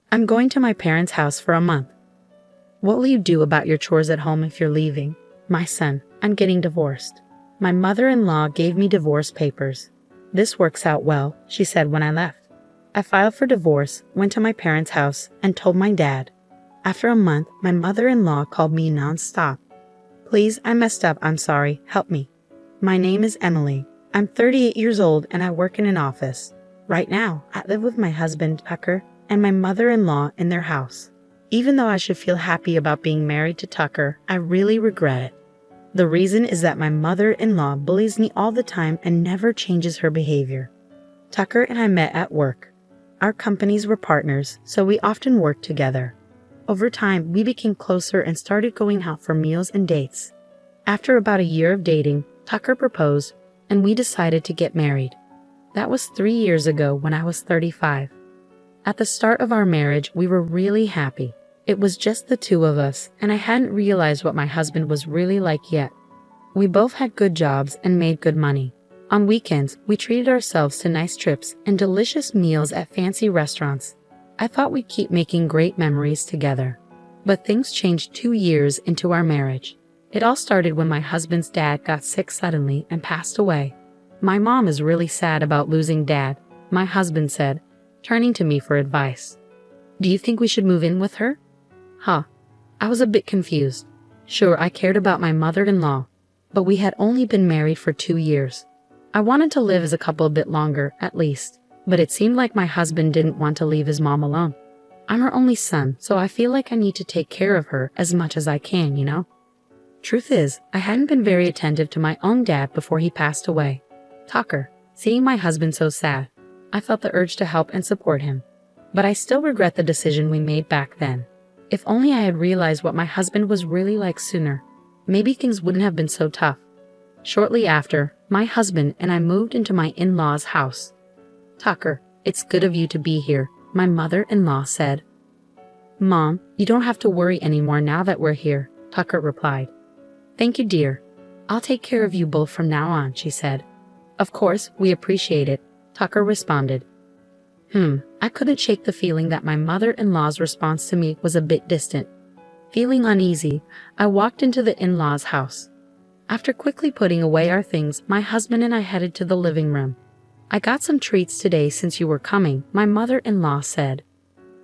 I'm going to my parents' house for a month. What will you do about your chores at home if you're leaving? My son, I'm getting divorced. My mother-in-law gave me divorce papers. This works out well, she said when I left. I filed for divorce, went to my parents' house, and told my dad. After a month, my mother-in-law called me non-stop. Please, I messed up, I'm sorry, help me. My name is Emily. I'm 38 years old and I work in an office. Right now, I live with my husband, Tucker, and my mother-in-law in their house. Even though I should feel happy about being married to Tucker, I really regret it. The reason is that my mother-in-law bullies me all the time and never changes her behavior. Tucker and I met at work. Our companies were partners, so we often worked together. Over time, we became closer and started going out for meals and dates. After about a year of dating, Tucker proposed, and we decided to get married. That was 3 years ago when I was 35. At the start of our marriage, we were really happy. It was just the two of us, and I hadn't realized what my husband was really like yet. We both had good jobs and made good money. On weekends, we treated ourselves to nice trips and delicious meals at fancy restaurants. I thought we'd keep making great memories together. But things changed 2 years into our marriage. It all started when my husband's dad got sick suddenly and passed away. My mom is really sad about losing Dad, my husband said, turning to me for advice. Do you think we should move in with her? Huh. I was a bit confused. Sure, I cared about my mother-in-law, but we had only been married for 2 years. I wanted to live as a couple a bit longer, at least, but it seemed like my husband didn't want to leave his mom alone. I'm her only son, so I feel like I need to take care of her as much as I can, you know? Truth is, I hadn't been very attentive to my own dad before he passed away. Tucker, seeing my husband so sad, I felt the urge to help and support him. But I still regret the decision we made back then. If only I had realized what my husband was really like sooner, maybe things wouldn't have been so tough. Shortly after, my husband and I moved into my in-laws' house. Tucker, it's good of you to be here, my mother-in-law said. Mom, you don't have to worry anymore now that we're here, Tucker replied. Thank you, dear. I'll take care of you both from now on, she said. Of course, we appreciate it, Tucker responded. I couldn't shake the feeling that my mother-in-law's response to me was a bit distant. Feeling uneasy, I walked into the in-laws' house. After quickly putting away our things, my husband and I headed to the living room. I got some treats today since you were coming, my mother-in-law said.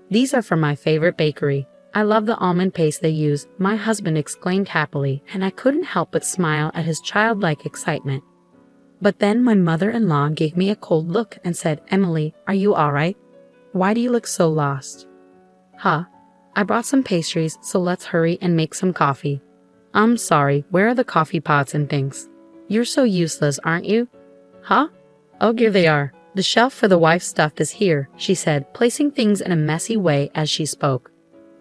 These are from my favorite bakery. I love the almond paste they use, my husband exclaimed happily, and I couldn't help but smile at his childlike excitement. But then my mother-in-law gave me a cold look and said, Emily, are you all right? Why do you look so lost? I brought some pastries, so let's hurry and make some coffee. I'm sorry, where are the coffee pots and things? You're so useless, aren't you? Oh, here they are. The shelf for the wife's stuff is here, she said, placing things in a messy way as she spoke.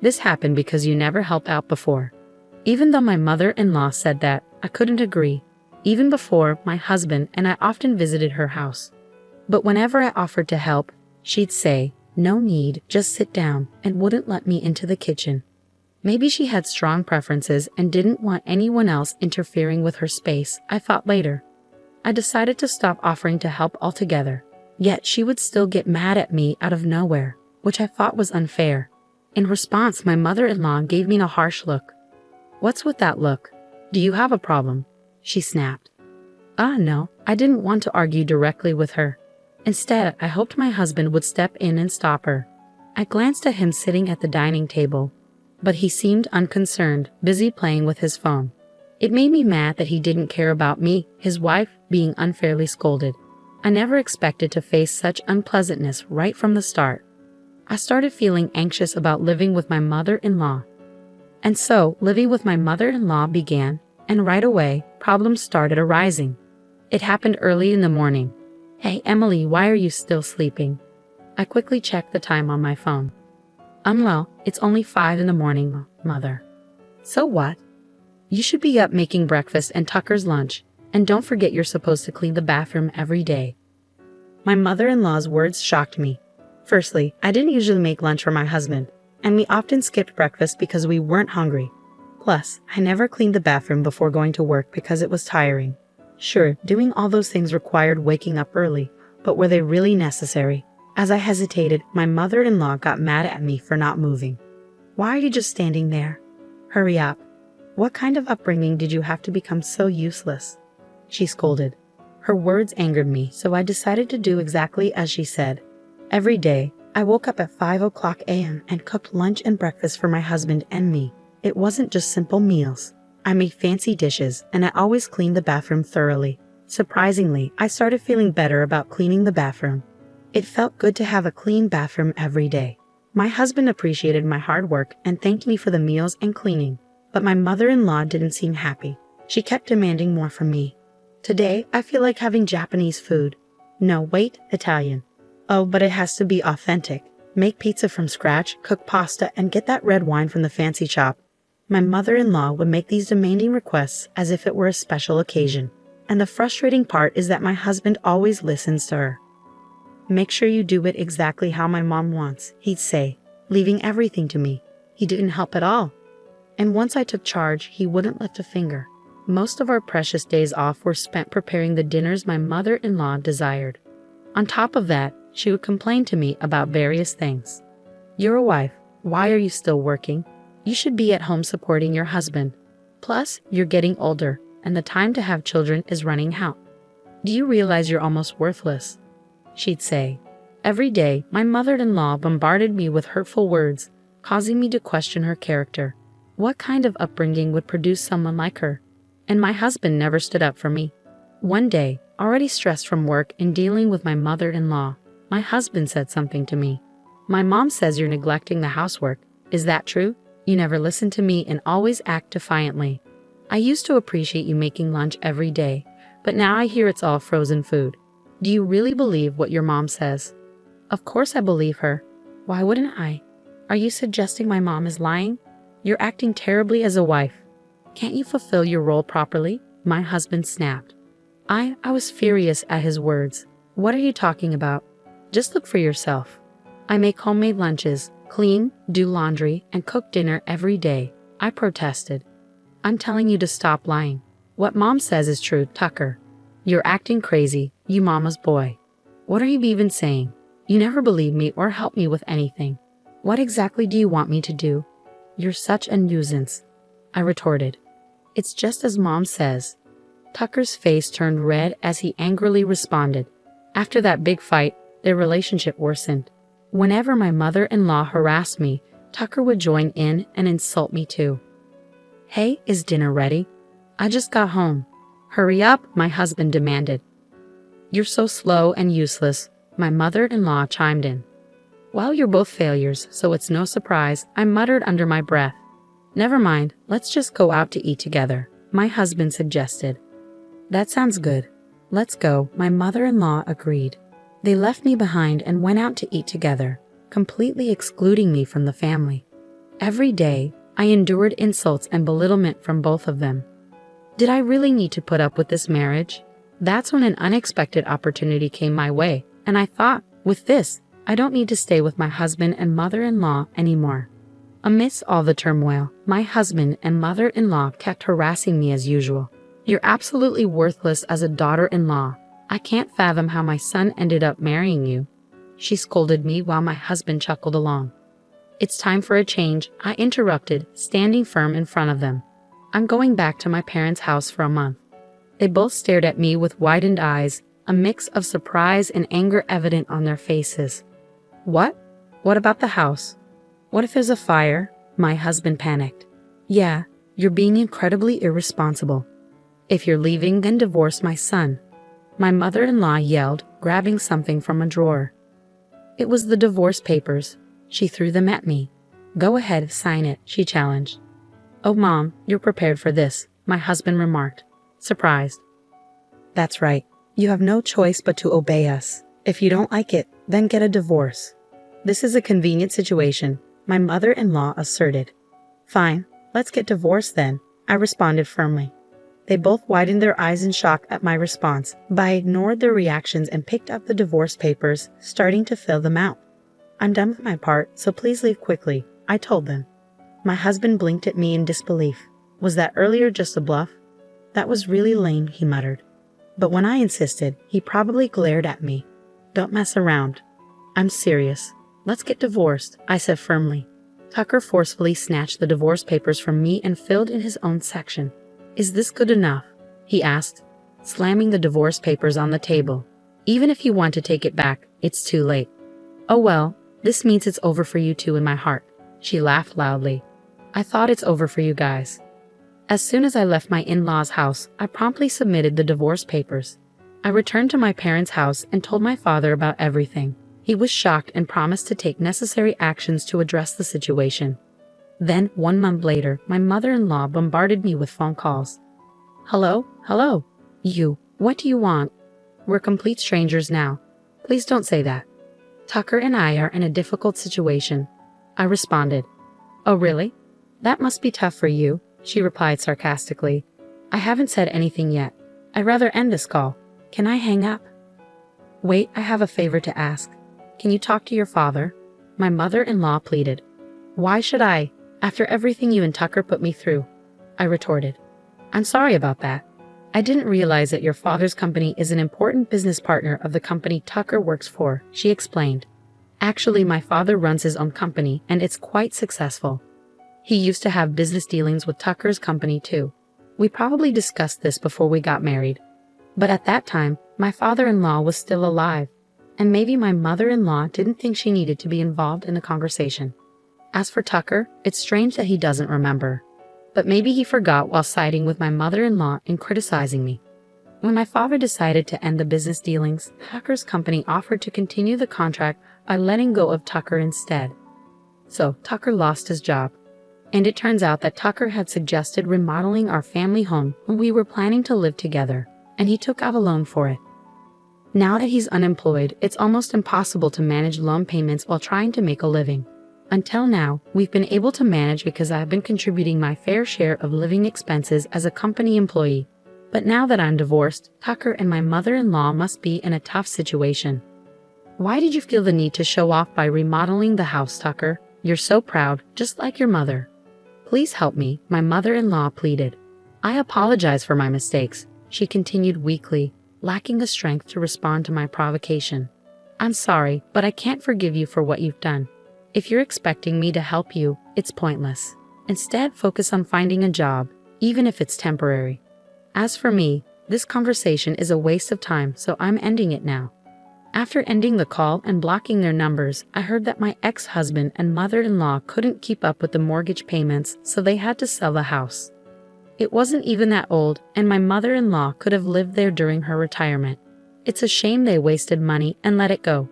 This happened because you never helped out before. Even though my mother-in-law said that, I couldn't agree. Even before, my husband and I often visited her house. But whenever I offered to help, she'd say, no need, just sit down, and wouldn't let me into the kitchen. Maybe she had strong preferences and didn't want anyone else interfering with her space, I thought later. I decided to stop offering to help altogether. Yet she would still get mad at me out of nowhere, which I thought was unfair. In response, my mother-in-law gave me a harsh look. What's with that look? Do you have a problem? She snapped. No, I didn't want to argue directly with her. Instead, I hoped my husband would step in and stop her. I glanced at him sitting at the dining table, but he seemed unconcerned, busy playing with his phone. It made me mad that he didn't care about me, his wife, being unfairly scolded. I never expected to face such unpleasantness right from the start. I started feeling anxious about living with my mother-in-law. And so, living with my mother-in-law began, and right away, problems started arising. It happened early in the morning. Hey, Emily, why are you still sleeping? I quickly checked the time on my phone. Well, it's only 5 in the morning, Mother. So what? You should be up making breakfast and Tucker's lunch, and don't forget you're supposed to clean the bathroom every day. My mother-in-law's words shocked me. Firstly, I didn't usually make lunch for my husband, and we often skipped breakfast because we weren't hungry. Plus, I never cleaned the bathroom before going to work because it was tiring. Sure, doing all those things required waking up early, but were they really necessary? As I hesitated, my mother-in-law got mad at me for not moving. Why are you just standing there? Hurry up. What kind of upbringing did you have to become so useless? She scolded. Her words angered me, so I decided to do exactly as she said. Every day, I woke up at 5 a.m. and cooked lunch and breakfast for my husband and me. It wasn't just simple meals. I made fancy dishes, and I always cleaned the bathroom thoroughly. Surprisingly, I started feeling better about cleaning the bathroom. It felt good to have a clean bathroom every day. My husband appreciated my hard work and thanked me for the meals and cleaning, but my mother-in-law didn't seem happy. She kept demanding more from me. Today, I feel like having Japanese food. No, wait, Italian. Oh, but it has to be authentic. Make pizza from scratch, cook pasta, and get that red wine from the fancy shop. My mother-in-law would make these demanding requests as if it were a special occasion. And the frustrating part is that my husband always listens to her. Make sure you do it exactly how my mom wants, he'd say, leaving everything to me. He didn't help at all. And once I took charge, he wouldn't lift a finger. Most of our precious days off were spent preparing the dinners my mother-in-law desired. On top of that, she would complain to me about various things. You're a wife. Why are you still working? You should be at home supporting your husband. Plus, you're getting older, and the time to have children is running out. Do you realize you're almost worthless? She'd say. Every day, my mother-in-law bombarded me with hurtful words, causing me to question her character. What kind of upbringing would produce someone like her? And my husband never stood up for me. One day, already stressed from work and dealing with my mother-in-law, my husband said something to me. My mom says you're neglecting the housework. Is that true? You never listen to me and always act defiantly. I used to appreciate you making lunch every day, but now I hear it's all frozen food. Do you really believe what your mom says? Of course I believe her. Why wouldn't I? Are you suggesting my mom is lying? You're acting terribly as a wife. Can't you fulfill your role properly? My husband snapped. I was furious at his words. What are you talking about? Just look for yourself. I make homemade lunches, clean, do laundry, and cook dinner every day. I protested. I'm telling you to stop lying. What mom says is true, Tucker. You're acting crazy, you mama's boy. What are you even saying? You never believe me or help me with anything. What exactly do you want me to do? You're such a nuisance, I retorted. It's just as mom says. Tucker's face turned red as he angrily responded. After that big fight, their relationship worsened. Whenever my mother-in-law harassed me, Tucker would join in and insult me too. Hey, is dinner ready? I just got home. Hurry up, my husband demanded. You're so slow and useless, my mother-in-law chimed in. Well, you're both failures, so it's no surprise, I muttered under my breath. Never mind, let's just go out to eat together, my husband suggested. That sounds good. Let's go, my mother-in-law agreed. They left me behind and went out to eat together, completely excluding me from the family. Every day, I endured insults and belittlement from both of them. Did I really need to put up with this marriage? That's when an unexpected opportunity came my way, and I thought, with this, I don't need to stay with my husband and mother-in-law anymore. Amidst all the turmoil, my husband and mother-in-law kept harassing me as usual. You're absolutely worthless as a daughter-in-law. I can't fathom how my son ended up marrying you. She scolded me while my husband chuckled along. It's time for a change, I interrupted, standing firm in front of them. I'm going back to my parents' house for a month. They both stared at me with widened eyes, a mix of surprise and anger evident on their faces. What? What about the house? What if there's a fire? My husband panicked. Yeah, you're being incredibly irresponsible. If you're leaving, then divorce my son. My mother-in-law yelled, grabbing something from a drawer. It was the divorce papers. She threw them at me. Go ahead, sign it, she challenged. Oh, Mom, you're prepared for this, my husband remarked, surprised. That's right. You have no choice but to obey us. If you don't like it, then get a divorce. This is a convenient situation, my mother-in-law asserted. Fine, let's get divorced then, I responded firmly. They both widened their eyes in shock at my response, but I ignored their reactions and picked up the divorce papers, starting to fill them out. I'm done with my part, so please leave quickly, I told them. My husband blinked at me in disbelief. Was that earlier just a bluff? That was really lame, he muttered. But when I insisted, he probably glared at me. Don't mess around. I'm serious. Let's get divorced, I said firmly. Tucker forcefully snatched the divorce papers from me and filled in his own section. Is this good enough? He asked, slamming the divorce papers on the table. Even if you want to take it back, it's too late. Oh well, this means it's over for you two in my heart. She laughed loudly. I thought it's over for you guys. As soon as I left my in-laws' house, I promptly submitted the divorce papers. I returned to my parents' house and told my father about everything. He was shocked and promised to take necessary actions to address the situation. Then, 1 month later, my mother-in-law bombarded me with phone calls. Hello? You, what do you want? We're complete strangers now. Please don't say that. Tucker and I are in a difficult situation. I responded. Oh really? That must be tough for you, she replied sarcastically. I haven't said anything yet. I'd rather end this call. Can I hang up? Wait, I have a favor to ask. Can you talk to your father? My mother-in-law pleaded. Why should I, after everything you and Tucker put me through? I retorted. I'm sorry about that. I didn't realize that your father's company is an important business partner of the company Tucker works for, she explained. Actually, my father runs his own company and it's quite successful. He used to have business dealings with Tucker's company too. We probably discussed this before we got married. But at that time, my father-in-law was still alive, and maybe my mother-in-law didn't think she needed to be involved in the conversation. As for Tucker, it's strange that he doesn't remember. But maybe he forgot while siding with my mother-in-law and criticizing me. When my father decided to end the business dealings, Tucker's company offered to continue the contract by letting go of Tucker instead. So, Tucker lost his job. And it turns out that Tucker had suggested remodeling our family home when we were planning to live together, and he took out a loan for it. Now that he's unemployed, it's almost impossible to manage loan payments while trying to make a living. Until now, we've been able to manage because I've been contributing my fair share of living expenses as a company employee. But now that I'm divorced, Tucker and my mother-in-law must be in a tough situation. Why did you feel the need to show off by remodeling the house, Tucker? You're so proud, just like your mother. Please help me, my mother-in-law pleaded. I apologize for my mistakes, she continued weakly, lacking the strength to respond to my provocation. I'm sorry, but I can't forgive you for what you've done. If you're expecting me to help you, it's pointless. Instead, focus on finding a job, even if it's temporary. As for me, this conversation is a waste of time, so I'm ending it now. After ending the call and blocking their numbers, I heard that my ex-husband and mother-in-law couldn't keep up with the mortgage payments, so they had to sell the house. It wasn't even that old, and my mother-in-law could have lived there during her retirement. It's a shame they wasted money and let it go.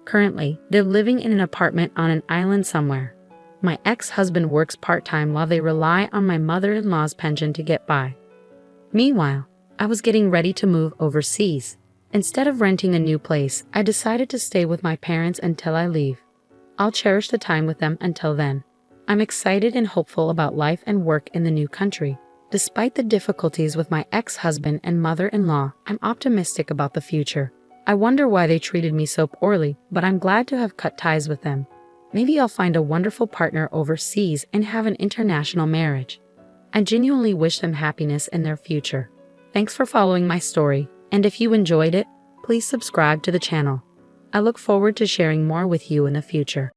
Currently, they're living in an apartment on an island somewhere. My ex-husband works part-time while they rely on my mother-in-law's pension to get by. Meanwhile, I was getting ready to move overseas. Instead of renting a new place, I decided to stay with my parents until I leave. I'll cherish the time with them until then. I'm excited and hopeful about life and work in the new country. Despite the difficulties with my ex-husband and mother-in-law, I'm optimistic about the future. I wonder why they treated me so poorly, but I'm glad to have cut ties with them. Maybe I'll find a wonderful partner overseas and have an international marriage. I genuinely wish them happiness in their future. Thanks for following my story, and if you enjoyed it, please subscribe to the channel. I look forward to sharing more with you in the future.